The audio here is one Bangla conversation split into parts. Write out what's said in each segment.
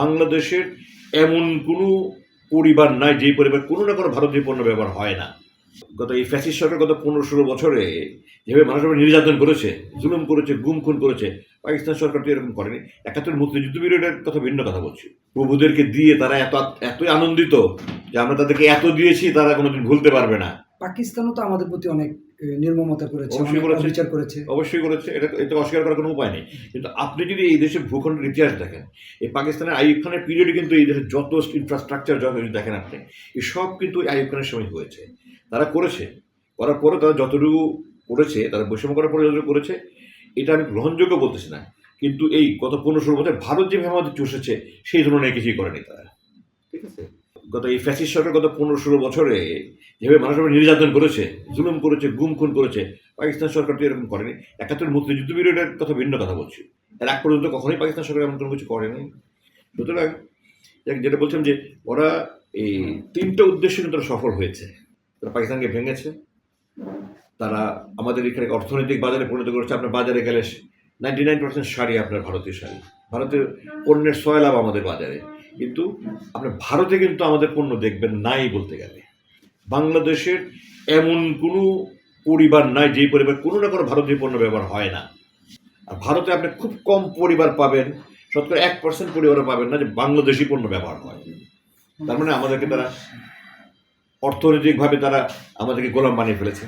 বাংলাদেশের এমন কোনো পরিবার নাই যেই পরিবার কোনো না কোনো ভারতীয় পণ্য ব্যবহার হয় না। এই ফ্যাসিস্ট সরকার গত 15-16 বছরে যেভাবে মানুষের উপর নির্যাতন করেছে, জুলুম করেছে, গুম খুন করেছে, পাকিস্তান সরকার তো এরকম করেনি। 71 মুক্তিযুদ্ধ বিরোধের কথা ভিন্ন কথা বলছি। প্রভুদেরকে দিয়ে তারা এতই আনন্দিত যে আমরা তাদেরকে এত দিয়েছি তারা কোনোদিন ভুলতে পারবে না। পাকিস্তানও তো আমাদের প্রতি অনেক নির্মমতা করেছে, বিচার করেছে, অবশ্যই করেছে। এটা অস্বীকার করার কোনো উপায় নেই। কিন্তু আপনি যদি এই দেশের ভূখণ্ডের ইতিহাস দেখেন, এই পাকিস্তানের আইয়ুব খানের পিরিয়ডে কিন্তু এই দেশের যত ইনফ্রাস্ট্রাকচার যত দেখেন আপনি, এই সব কিন্তু আইয়ুব খানের সময় হয়েছে। তারা করেছে, করার পরে তারা যতটুকু করেছে, তারা বৈষম্য করার পরে যতটুকু করেছে, এটা আমি গ্রহণযোগ্য বলতেছি না। কিন্তু এই গত 15-16 বছর ভারত যেভাবে আমাদের চষেছে সেই ধরনের কিছুই করেনি তারা। ঠিক আছে, এই ফ্যাসিস্ট সরকার গত 15-16 বছরে যেভাবে মানুষের উপর নির্যাতন করেছে, জুলুম করেছে, গুম খুন করেছে, পাকিস্তান সরকার তো এরকম করেনি। 71 মুক্তিযুদ্ধ বিরোধের কথা ভিন্ন কথা বলছি। এর আগ পর্যন্ত কখনোই পাকিস্তান সরকার এমন কোনো কিছু করেনি। সুতরাং যেটা বলছিলাম যে ওরা এই 3টা উদ্দেশ্যে কিন্তু সফল হয়েছে। তারা পাকিস্তানকে ভেঙেছে, তারা আমাদের এখানে অর্থনৈতিক বাজারে পরিণত করেছে। আপনার বাজারে গেলে 99% শাড়ি আপনার ভারতীয় শাড়ি, ভারতের পণ্যের সয়লাভ আমাদের বাজারে। কিন্তু আপনার ভারতে কিন্তু আমাদের পণ্য দেখবেন নাই বলতে গেলে। বাংলাদেশের এমন কোনো পরিবার নাই যেই পরিবার কোনো না কোনো ভারতীয় পণ্য ব্যবহার হয় না। আর ভারতে আপনি খুব কম পরিবার পাবেন, শতকরা 1% পরিবারও পাবেন না যে বাংলাদেশি পণ্য ব্যবহার হয়। তার মানে আমাদেরকে তারা অর্থনৈতিকভাবে তারা আমাদেরকে গোলাম বানিয়ে ফেলেছে।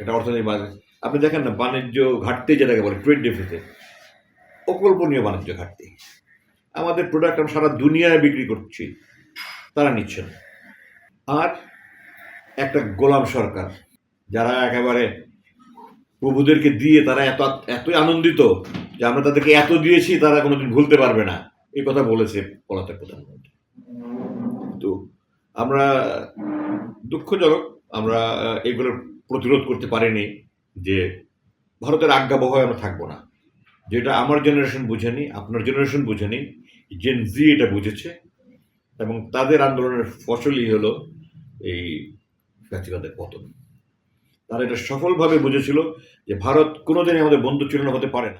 এটা অর্থনৈতিক বাজার আপনি দেখেন না, বাণিজ্য ঘাটতি যেটাকে বলে ট্রেড ডেফিসিট, অকল্পনীয় বাণিজ্য ঘাটতি। আমাদের প্রোডাক্ট আমরা সারা দুনিয়ায় বিক্রি করছি, তারা নিচ্ছে না। আর একটা গোলাম সরকার যারা একেবারে প্রভুদেরকে দিয়ে তারা এতই আনন্দিত যে আমরা তাদেরকে এত দিয়েছি তারা কোনোদিন ভুলতে পারবে না, এই কথা বলেছে পলাতক প্রধানমন্ত্রী। তো আমরা দুঃখজনক আমরা এগুলোর প্রতিরোধ করতে পারিনি যে ভারতের আজ্ঞাবহায় আমরা থাকবো না। যেটা আমার জেনারেশন বুঝেনি, আপনার জেনারেশন বুঝেনি, জেন জি এটা বুঝেছে, এবং তাদের আন্দোলনের ফসলই হলো এই ফ্যাসিবাদের পতন। তারা এটা সফলভাবে বুঝেছিল যে ভারত কোনোদিনই আমাদের বন্ধু ছিল না, হতে পারে না।